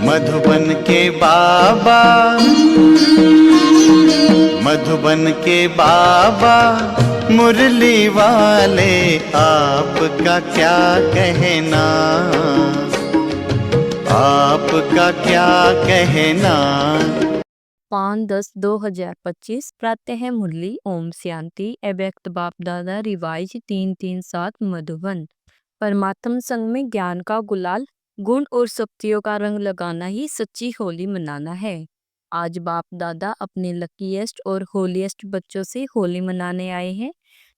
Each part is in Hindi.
मधुबन के बाबा, मधुबन के बाबा मुरली वाले, आपका क्या कहना, आपका क्या कहना। 5/10/2025 प्रातः मुरली ओम शांति अव्यक्त बाप दादा रिवाइज 337 मधुबन। परमात्म संग में ज्ञान का गुलाल, गुण और शक्तियों का रंग लगाना ही सच्ची होली मनाना है। आज बाप दादा अपने लकीएस्ट और होलीएस्ट बच्चों से होली मनाने आए हैं।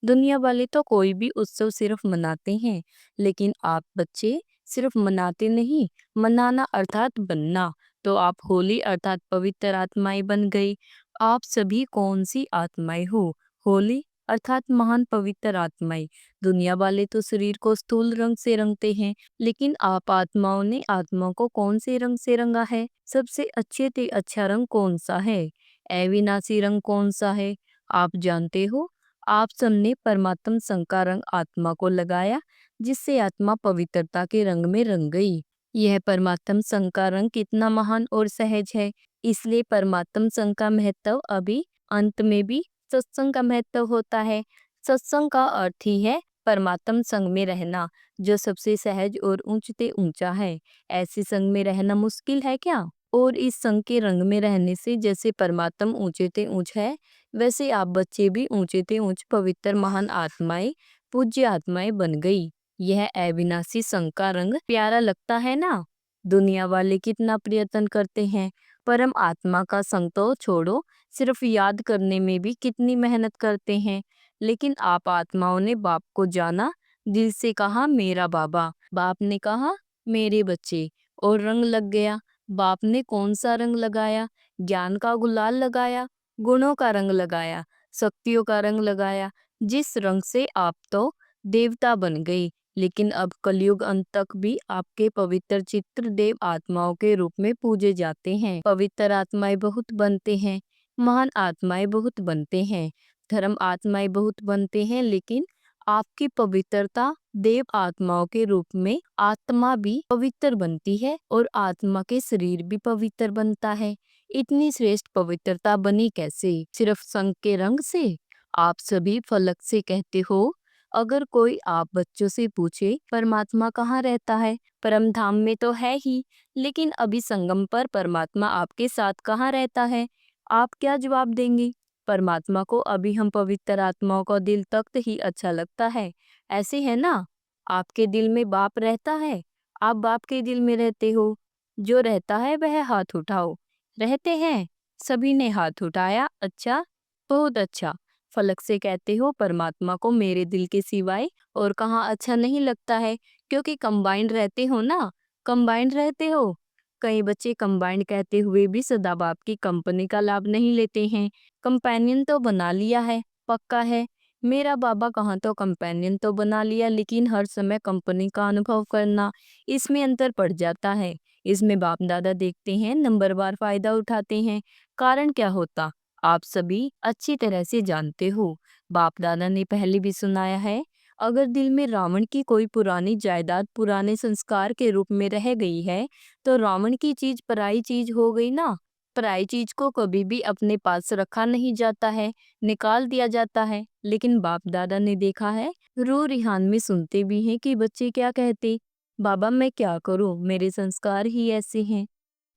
दुनिया वाले तो कोई भी उत्सव सिर्फ मनाते हैं, लेकिन आप बच्चे सिर्फ मनाते नहीं, मनाना अर्थात बनना। तो आप होली अर्थात पवित्र आत्माएं बन गई। आप सभी कौन सी आत्माएं हो? होली अर्थात महान पवित्र आत्माएं। दुनिया वाले तो शरीर को स्थूल रंग से रंगते हैं, लेकिन आप आत्माओं ने आत्मा को कौन से रंग से रंगा है? सबसे अच्छे ते अच्छा रंग कौन सा है? अविनाशी रंग कौन सा है? आप जानते हो? आप सबने परमात्म संग का रंग आत्मा को लगाया, जिससे आत्मा पवित्रता के रंग में रंग गई। यह परमात्म संग का रंग कितना महान और सहज है। इसलिए परमात्म संग का महत्व अभी अंत में भी सत्संग का महत्व होता है। सत्संग का अर्थ ही है परमात्म संग में रहना, जो सबसे सहज और ऊंचते ऊंचा है। ऐसे संग में रहना मुश्किल है क्या? और इस संग के रंग में रहने से जैसे परमात्म ऊंचे ते ऊंच है, वैसे आप बच्चे भी ऊंचे ते ऊंच पवित्र महान आत्माएं, पूज्य आत्माएं बन गई। यह अविनाशी संग का रंग प्यारा लगता है ना? दुनिया वाले कितना प्रयत्न करते हैं, परम आत्मा का संग तो छोड़ो, सिर्फ याद करने में भी कितनी मेहनत करते हैं। लेकिन आप आत्माओं ने बाप को जाना, दिल से कहा मेरा बाबा, बाप ने कहा मेरे बच्चे, और रंग लग गया। बाप ने कौन सा रंग लगाया? ज्ञान का गुलाल लगाया, गुणों का रंग लगाया, शक्तियों का रंग लगाया, जिस रंग से आप तो देवता बन गई। लेकिन अब कलयुग अंत तक भी आपके पवित्र चित्र देव आत्माओं के रूप में पूजे जाते हैं। पवित्र आत्माएं बहुत बनते हैं, महान आत्माएं बहुत बनते हैं, धर्म आत्माएं बहुत बनते हैं, लेकिन आपकी पवित्रता देव आत्माओं के रूप में आत्मा भी पवित्र बनती है और आत्मा के शरीर भी पवित्र बनता है। इतनी श्रेष्ठ पवित्रता बनी कैसे? सिर्फ संग के रंग से? आप सभी फलक से कहते हो। अगर कोई आप बच्चों से पूछे परमात्मा कहाँ रहता है? परम धाम में तो है ही, लेकिन अभी संगम पर परमात्मा आपके साथ कहाँ रहता है? आप क्या जवाब देंगे? परमात्मा को अभी हम पवित्र आत्माओं का दिल तख्त ही अच्छा लगता है। ऐसे है ना? आपके दिल में बाप रहता है, आप बाप के दिल में रहते हो। जो रहता है वह हाथ उठाओ। रहते हैं? सभी ने हाथ उठाया। अच्छा, बहुत अच्छा। फलक से कहते हो परमात्मा को मेरे दिल के सिवाय और कहाँ अच्छा नहीं लगता है, क्योंकि कंबाइंड रहते हो ना, कंबाइंड रहते हो। कई बच्चे कंबाइंड कहते हुए भी सदा बाप की कंपनी का लाभ नहीं लेते हैं। कंपेनियन तो बना लिया है, पक्का है। मेरा बाबा कहाँ तो कंपेनियन तो बना लिया, लेकिन हर समय कंपनी का अनुभव करना, इसमें अंतर पड़ जाता है। इसमें बाप दादा देखते हैं, नंबरवार फायदा उठाते हैं। कारण क्या होता? आप सभी अच्छी तरह से जानते हो। बाप दादा ने पहले भी सुनाया है, अगर दिल में रावण की कोई पुरानी जायदाद पुराने संस्कार के रूप में रह गई है, तो रावण की चीज पराई चीज हो गई ना। पराई चीज को कभी भी अपने पास रखा नहीं जाता है, निकाल दिया जाता है। लेकिन बाप दादा ने देखा है, रू रिहान में सुनते भी हैं कि बच्चे क्या कहते, बाबा मैं क्या करूं, मेरे संस्कार ही ऐसे हैं।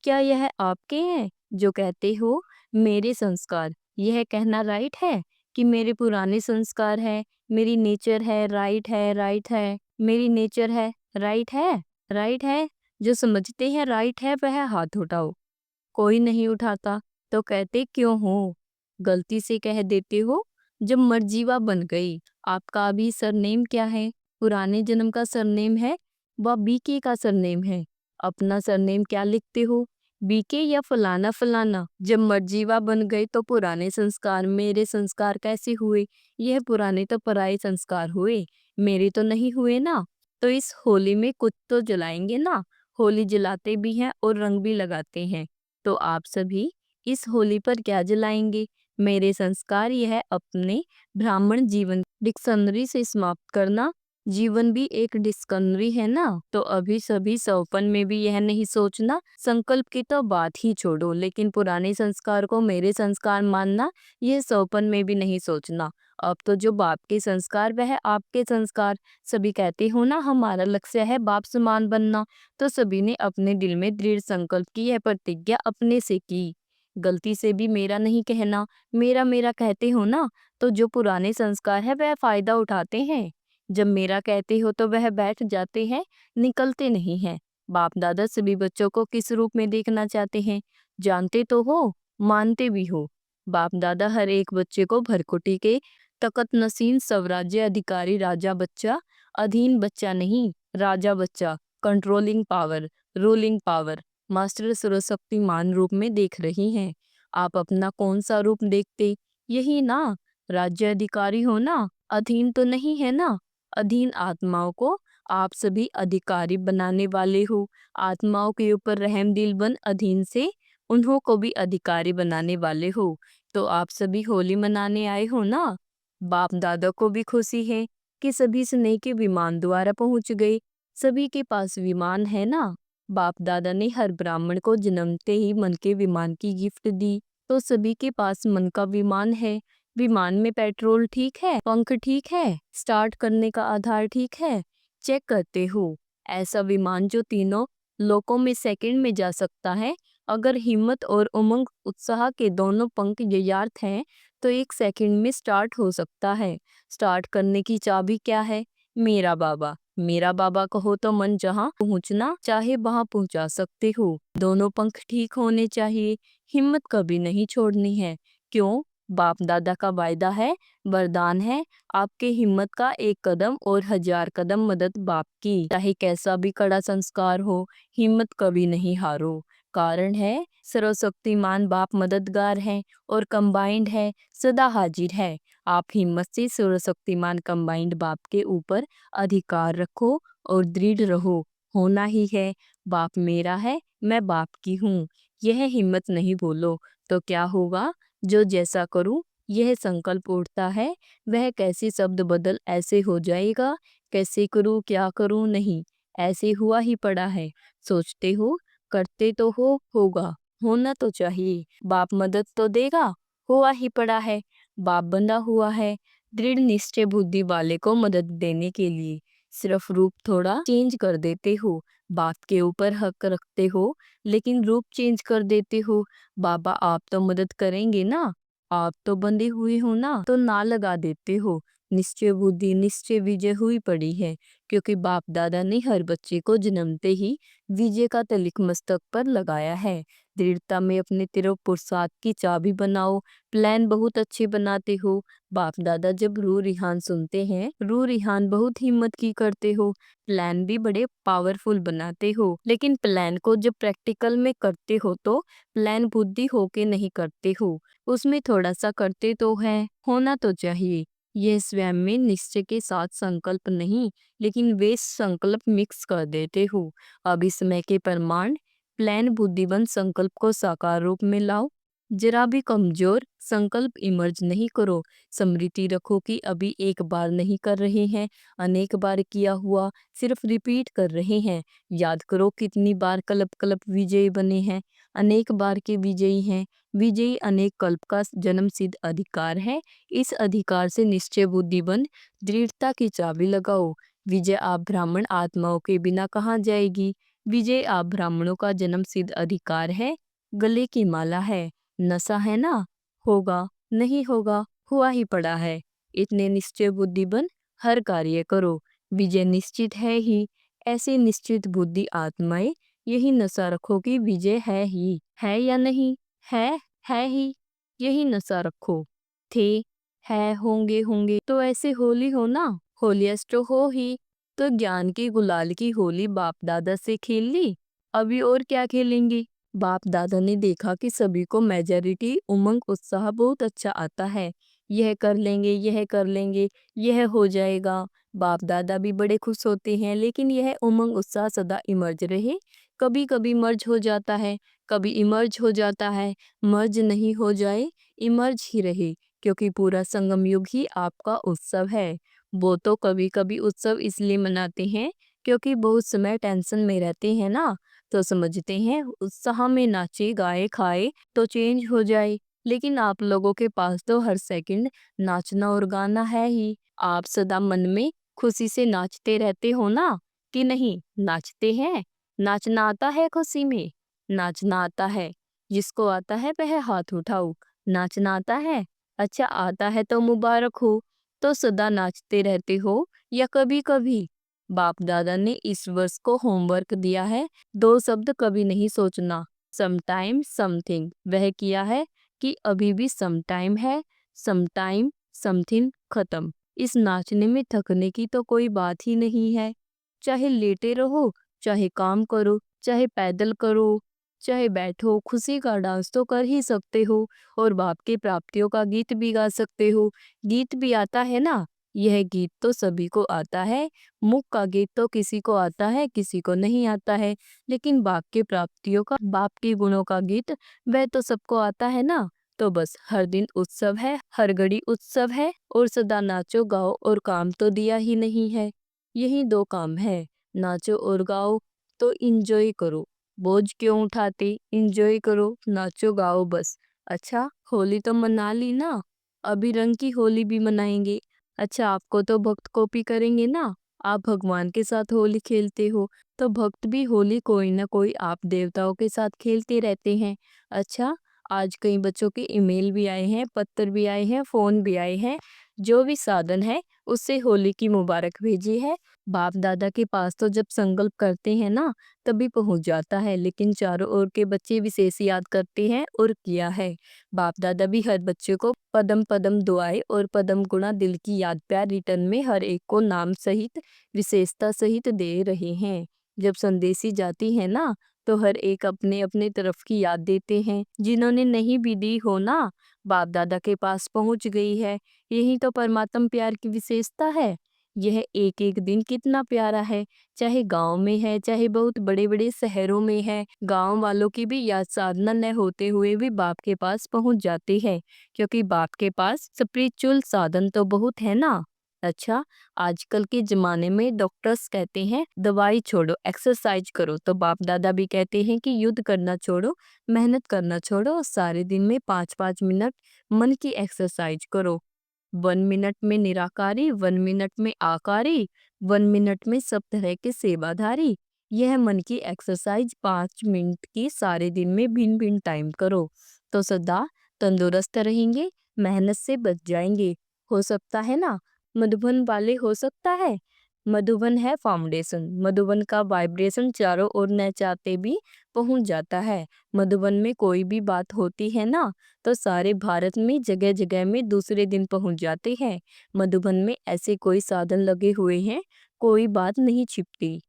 क्या यह आपके हैं जो कहते हो मेरे संस्कार? यह कहना राइट है कि मेरे पुराने संस्कार है, मेरी नेचर है, राइट है, राइट है, मेरी नेचर है, राइट है, राइट है। जो समझते हैं राइट है वह हाथ उठाओ। कोई नहीं उठाता, तो कहते क्यों हो? गलती से कह देते हो। जब मर्जीवा बन गई, आपका अभी सरनेम क्या है? पुराने जन्म का सरनेम है व बीके का सरनेम है। अपना सरनेम क्या लिखते हो? बीके या फलाना फलाना। जब मर्जीवा बन गए तो पुराने संस्कार मेरे संस्कार कैसे हुए? यह पुराने तो पराये संस्कार हुए, मेरे तो नहीं हुए ना। तो इस होली में कुछ तो जलाएंगे ना। होली जलाते भी हैं और रंग भी लगाते हैं। तो आप सभी इस होली पर क्या जलाएंगे? मेरे संस्कार यह अपने ब्राह्मण जीवन डिक्शनरी से समाप्त करना, जीवन भी एक डिस्कवरी है ना। तो अभी सभी सपन में भी यह नहीं सोचना, संकल्प की तो बात ही छोड़ो, लेकिन पुराने संस्कार को मेरे संस्कार मानना, यह सपन में भी नहीं सोचना। अब तो जो बाप के संस्कार वह आपके संस्कार। सभी कहते हो ना हमारा लक्ष्य है बाप समान बनना, तो सभी ने अपने दिल में दृढ़ संकल्प की यह प्रतिज्ञा अपने से की। गलती से भी मेरा नहीं कहना, मेरा मेरा कहते हो ना, तो जो पुराने संस्कार है वह फायदा उठाते हैं। जब मेरा कहते हो तो वह बैठ जाते हैं, निकलते नहीं हैं। बाप दादा सभी बच्चों को किस रूप में देखना चाहते हैं, जानते तो हो, मानते भी हो। बाप दादा हर एक बच्चे को भरकुटी के तकत नसीन स्वराज्य अधिकारी राजा बच्चा, अधीन बच्चा नहीं, राजा बच्चा, controlling power, ruling power, master सर्वशक्तिमान रूप में देख रही हैं। आप अपना कौन सा रूप देखते? यही ना, राज्य अधिकारी हो ना, अधीन तो नहीं है ना। अधीन आत्माओं को आप सभी अधिकारी बनाने वाले हो। आत्माओं के ऊपर रहम दिल बन अधीन से उन्हों को भी अधिकारी बनाने वाले हो। तो आप सभी होली मनाने आए हो ना। बाप दादा को भी खुशी है कि सभी स्नेह के विमान द्वारा पहुंच गए। सभी के पास विमान है ना। बाप दादा ने हर ब्राह्मण को जन्मते ही मन के विमान की गिफ्ट दी, तो सभी के पास मन का विमान है। विमान में पेट्रोल ठीक है, पंख ठीक है, स्टार्ट करने का आधार ठीक है, चेक करते हो। ऐसा विमान जो तीनों लोकों में सेकंड में जा सकता है। अगर हिम्मत और उमंग उत्साह के दोनों पंख यथार्थ हैं, तो एक सेकंड में स्टार्ट हो सकता है। स्टार्ट करने की चाबी क्या है? मेरा बाबा। मेरा बाबा कहो तो मन जहाँ पहुँचना चाहे वहाँ पहुँचा सकते हो। दोनों पंख ठीक होने चाहिए, हिम्मत कभी नहीं छोड़नी है। क्यों? बाप दादा का वायदा है, वरदान है, आपके हिम्मत का एक कदम और 1000 कदम मदद बाप की। चाहे कैसा भी कड़ा संस्कार हो, हिम्मत कभी नहीं हारो। कारण है सर्वशक्तिमान बाप मददगार है और कंबाइंड है, सदा हाजिर है। आप हिम्मत से सर्वशक्तिमान कंबाइंड बाप के ऊपर अधिकार रखो और दृढ़ रहो। होना ही है, बाप मेरा है, मैं बाप की हूँ। यह हिम्मत नहीं बोलो तो क्या होगा? जो जैसा करूं यह संकल्प उठता है, वह कैसे शब्द बदल ऐसे हो जाएगा। कैसे करूं क्या करूं नहीं, ऐसे हुआ ही पड़ा है। सोचते हो, करते तो हो, होगा, होना तो चाहिए। बाप मदद तो देगा, हुआ ही पड़ा है। बाप बंधा हुआ है दृढ़ निश्चय बुद्धि वाले को मदद देने के लिए। सिर्फ रूप थोड़ा चेंज कर देते हो, बाप के ऊपर हक रखते हो, लेकिन रूप चेंज कर देते हो। बाबा आप तो मदद करेंगे ना, आप तो बंधे हुए हो ना, तो ना लगा देते हो। निश्चय बुद्धि निश्चय विजय हुई पड़ी है, क्योंकि बाप दादा ने हर बच्चे को जन्मते ही विजय का तिलक मस्तक पर लगाया है। दृढ़ता में अपने तिरक पुरुषार्थ की चाबी बनाओ। प्लान बहुत अच्छे बनाते हो। बाप दादा जब रू रिहान सुनते हैं, रू रिहान बहुत हिम्मत की करते हो। प्लान भी बड़े पावरफुल बनाते हो, लेकिन प्लान को जब प्रैक्टिकल में करते हो तो प्लान बुद्धि होके नहीं करते हो, उसमें थोड़ा सा करते तो है, होना तो चाहिए। यह स्वयं में निश्चय के साथ संकल्प नहीं, लेकिन वे संकल्प मिक्स कर देते हो। अब इसमें के प्रमाण प्लान बुद्धिबंद संकल्प को साकार रूप में लाओ। जरा भी कमजोर संकल्प इमर्ज नहीं करो। स्मृति रखो कि अभी एक बार नहीं कर रहे हैं, अनेक बार किया हुआ सिर्फ रिपीट कर रहे हैं। याद करो कितनी बार कल्प कल्प विजयी बने हैं, अनेक बार के विजयी हैं। विजयी अनेक कल्प का जन्म सिद्ध अधिकार है। इस अधिकार से निश्चय बुद्धि बन दृढ़ता की चाबी लगाओ। विजय आप ब्राह्मण आत्माओं के बिना कहाँ जाएगी? विजय आप ब्राह्मणों का जन्म सिद्ध अधिकार है, गले की माला है। नशा है ना, होगा, नहीं होगा, हुआ ही पड़ा है। इतने निश्चय बुद्धि बन हर कार्य करो, विजय निश्चित है ही। ऐसी निश्चित बुद्धि आत्माएं यही नशा रखो कि विजय है ही, है या नहीं, है ही, यही नशा रखो। थे, है, होंगे होंगे, तो ऐसे होली हो ना, होलियस्ट हो ही। तो ज्ञान की गुलाल की होली बाप दादा से खेल ली, अभी और क्या खेलेंगे? बाप दादा ने देखा कि सभी को मेजॉरिटी उमंग उत्साह बहुत अच्छा आता है। यह कर लेंगे, यह कर लेंगे, यह हो जाएगा। बाप दादा भी बड़े खुश होते हैं, लेकिन यह उमंग उत्साह सदा इमर्ज रहे। कभी कभी मर्ज हो जाता है, कभी इमर्ज हो जाता है। मर्ज नहीं हो जाए, इमर्ज ही रहे, क्योंकि पूरा संगम युग ही आपका उत्सव है। वो तो कभी कभी उत्सव इसलिए मनाते हैं क्योंकि बहुत समय टेंशन में रहते हैं ना, तो समझते हैं उत्साह में नाचे गाए खाए तो चेंज हो जाए। लेकिन आप लोगों के पास तो हर सेकंड नाचना और गाना है ही। आप सदा मन में खुशी से नाचते रहते हो ना, कि नहीं नाचते हैं? नाचना आता है खुशी में? नाचना आता है? जिसको आता है वह हाथ उठाओ। नाचना आता है? अच्छा आता है तो मुबारक हो। तो सदा नाचते रहते हो या कभी कभी? बाप दादा ने इस वर्ष को होमवर्क दिया है, दो शब्द कभी नहीं सोचना। समटाइम समथिंग वह किया है कि अभी भी समटाइम है, समटाइम समथिंग खत्म। इस नाचने में थकने की तो कोई बात ही नहीं है। चाहे लेटे रहो, चाहे काम करो, चाहे पैदल करो, चाहे बैठो, खुशी का डांस तो कर ही सकते हो। और बाप की प्राप्तियों का गीत भी गा सकते हो। गीत भी आता है ना, यह गीत तो सभी को आता है। मुख का गीत तो किसी को आता है, किसी को नहीं आता है। लेकिन बाप की प्राप्तियों का, बाप के गुणों का गीत, वह तो सबको आता है ना। तो बस हर दिन उत्सव है, हर घड़ी उत्सव है, और सदा नाचो गाओ और काम तो दिया ही नहीं है। यही दो काम है, नाचो और गाओ। तो इंजॉय करो, बोझ क्यों उठाते, इंजॉय करो, नाचो गाओ बस। अच्छा होली तो मना ली ना, अभी रंग की होली भी मनाएंगे। अच्छा आपको तो भक्त कॉपी करेंगे ना, आप भगवान के साथ होली खेलते हो, तो भक्त भी होली कोई ना कोई आप देवताओं के साथ खेलते रहते हैं। अच्छा आज कई बच्चों के ईमेल भी आए हैं, पत्र भी आए हैं, फोन भी आए हैं। जो भी साधन है उससे होली की मुबारक भेजी है। बाप दादा के पास तो जब संकल्प करते हैं ना तभी पहुंच जाता है, लेकिन चारों ओर के बच्चे विशेष याद करते हैं और किया है। बाप दादा भी हर बच्चे को पदम पदम दुआएं और पदम गुणा दिल की याद प्यार रिटर्न में हर एक को नाम सहित विशेषता सहित दे रहे हैं। जब संदेशी जाती है ना तो हर एक अपने अपने तरफ की याद देते हैं। जिन्होंने नहीं भी दी हो ना, बाप दादा के पास पहुंच गई है। यही तो परमात्म प्यार की विशेषता है। यह एक एक दिन कितना प्यारा है, चाहे गांव में है, चाहे बहुत बड़े बड़े शहरों में है। गांव वालों की भी याद साधना न होते हुए भी बाप के पास पहुंच जाते हैं, क्योंकि बाप के पास स्पिरिचुअल साधन तो बहुत है ना। अच्छा आजकल के जमाने में डॉक्टर्स कहते हैं दवाई छोड़ो एक्सरसाइज करो, तो बाप दादा भी कहते हैं कि युद्ध करना छोड़ो, मेहनत करना छोड़ो, और सारे दिन में 5-5 मिनट मन की एक्सरसाइज करो। 1 मिनट में निराकारी, 1 मिनट में आकारी, 1 मिनट में सब तरह के सेवाधारी। यह मन की एक्सरसाइज 5 मिनट की सारे दिन में भिन्न भिन्न टाइम करो, तो सदा तंदुरुस्त रहेंगे, मेहनत से बच जाएंगे। हो सकता है ना, मधुबन वाले हो सकता है। मधुबन है फाउंडेशन, मधुबन का वाइब्रेशन चारों ओर न चाहते भी पहुंच जाता है। मधुबन में कोई भी बात होती है ना तो सारे भारत में जगह जगह में दूसरे दिन पहुंच जाते हैं। मधुबन में ऐसे कोई साधन लगे हुए हैं, कोई बात नहीं छिपती,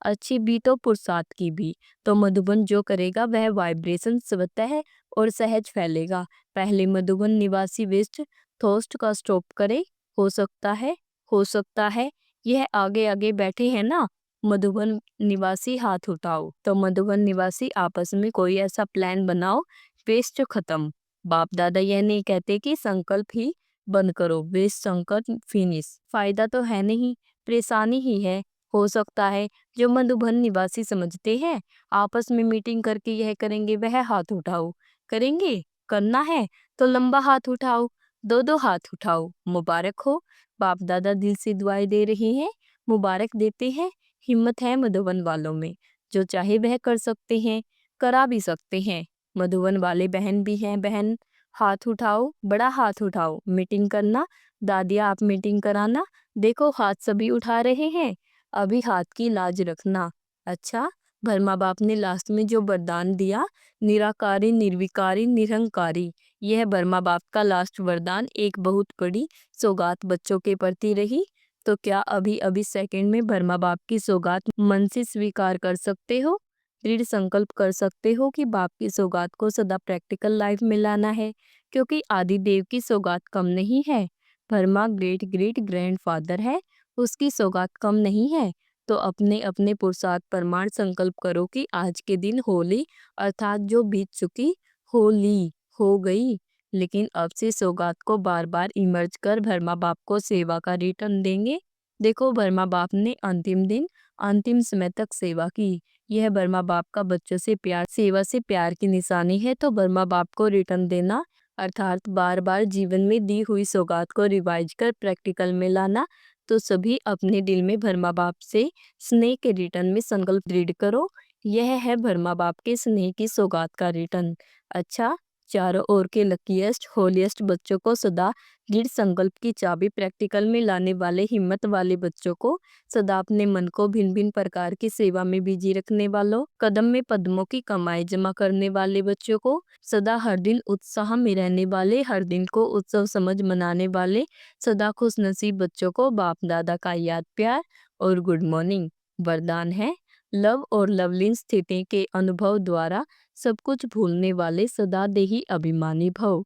अच्छी भी तो पुरुषार्थ की भी। तो मधुबन जो करेगा वह वाइब्रेशन स्वतः और सहज फैलेगा। पहले मधुबन निवासी वेस्ट थोस्ट का स्टॉप करे। हो सकता है, हो सकता है, यह आगे आगे बैठे हैं ना, मधुबन निवासी हाथ उठाओ। तो मधुबन निवासी आपस में कोई ऐसा प्लान बनाओ, वेस्ट खत्म। बाप दादा यह नहीं कहते कि संकल्प ही बंद करो, वेस्ट संकल्प फिनिश। फायदा तो है नहीं, परेशानी ही है। हो सकता है जो मधुबन निवासी समझते हैं आपस में मीटिंग करके यह करेंगे, वह हाथ उठाओ। करेंगे, करना है तो लंबा हाथ उठाओ, दो दो हाथ उठाओ। मुबारक हो, बाप दादा दिल से दुआएं दे रहे हैं, मुबारक देते हैं। हिम्मत है मधुबन वालों में, जो चाहे वह कर सकते हैं, करा भी सकते हैं। मधुबन वाले बहन भी हैं, बहन हाथ उठाओ, बड़ा हाथ उठाओ। मीटिंग करना, दादिया आप मीटिंग कराना। देखो हाथ सभी उठा रहे हैं, अभी हाथ की लाज रखना। अच्छा ब्रह्मा बाप ने लास्ट में जो वरदान दिया, निराकारी निर्विकारी निरंकारी, यह ब्रह्मा बाप का लास्ट वरदान एक बहुत बड़ी सौगात बच्चों के प्रति रही। तो क्या अभी अभी सेकंड में ब्रह्मा बाप की सौगात मन से स्वीकार कर सकते हो? दृढ़ संकल्प कर सकते हो कि बाप की सौगात को सदा प्रैक्टिकल लाइफ में लाना है, क्योंकि आदि देव की सौगात कम नहीं है। ब्रह्मा ग्रेट ग्रेट ग्रैंडफादर है, उसकी सौगात कम नहीं है। तो अपने अपने पुरुषार्थ प्रमाण संकल्प करो कि आज के दिन होली, अर्थात जो बीत चुकी होली हो गई, लेकिन अब से सौगात को बार बार इमर्ज कर वर्मा बाप को सेवा का रिटर्न देंगे। देखो, वर्मा बाप ने अंतिम दिन अंतिम समय तक सेवा की। यह वर्मा बाप का बच्चों से प्यार, सेवा से प्यार की निशानी है। तो वर्मा बाप को रिटर्न देना अर्थात बार बार जीवन में दी हुई सौगात को रिवाइज कर प्रैक्टिकल में लाना। तो सभी अपने दिल में वर्मा बाप से स्नेह के रिटर्न में संकल्प दृढ़ करो। यह है वर्मा बाप के स्नेह की सौगात का रिटर्न। अच्छा, चारों ओर के लकीएस्ट होलीएस्ट बच्चों को सदा दृढ़ संकल्प की चाबी प्रैक्टिकल में लाने वाले हिम्मत वाले बच्चों को, सदा अपने मन को भिन्न भिन्न प्रकार की सेवा में बिजी रखने वालों, कदम में पद्मों की कमाई जमा करने वाले बच्चों को, सदा हर दिन उत्साह में रहने वाले, हर दिन को उत्सव समझ मनाने वाले, सदा खुश नसीब बच्चों को बाप दादा का याद प्यार और गुड मॉर्निंग। वरदान है, लव और लवलीन स्थिति के अनुभव द्वारा सब कुछ भूलने वाले सदा देही अभिमानी भव।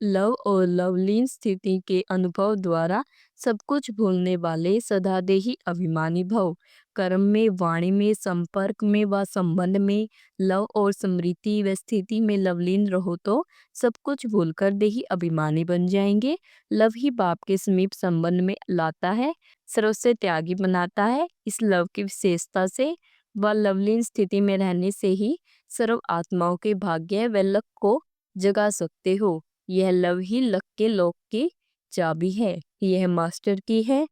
लव और लवलीन स्थिति के अनुभव द्वारा सब कुछ भूलने वाले सदा देही अभिमानी भव। कर्म में, वाणी में, संपर्क में व संबंध में लव और स्मृति व स्थिति में लवलीन रहो तो सब कुछ भूलकर देही अभिमानी बन जाएंगे। लव ही बाप के समीप संबंध में लाता है, सर्व से त्यागी बनाता है। इस लव की विशेषता से व लवलीन स्थिति में रहने से ही सर्व आत्माओं के भाग्य व लक को जगा सकते हो। यह लव ही लक के लॉक की चाबी है, यह मास्टर की है।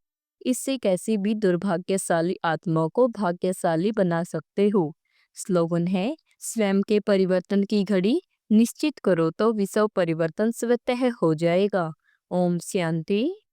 इससे कैसी भी दुर्भाग्यशाली आत्माओं को भाग्यशाली बना सकते हो। स्लोगन है, स्वयं के परिवर्तन की घड़ी निश्चित करो तो विश्व परिवर्तन स्वतः हो जाएगा। ओम शांति।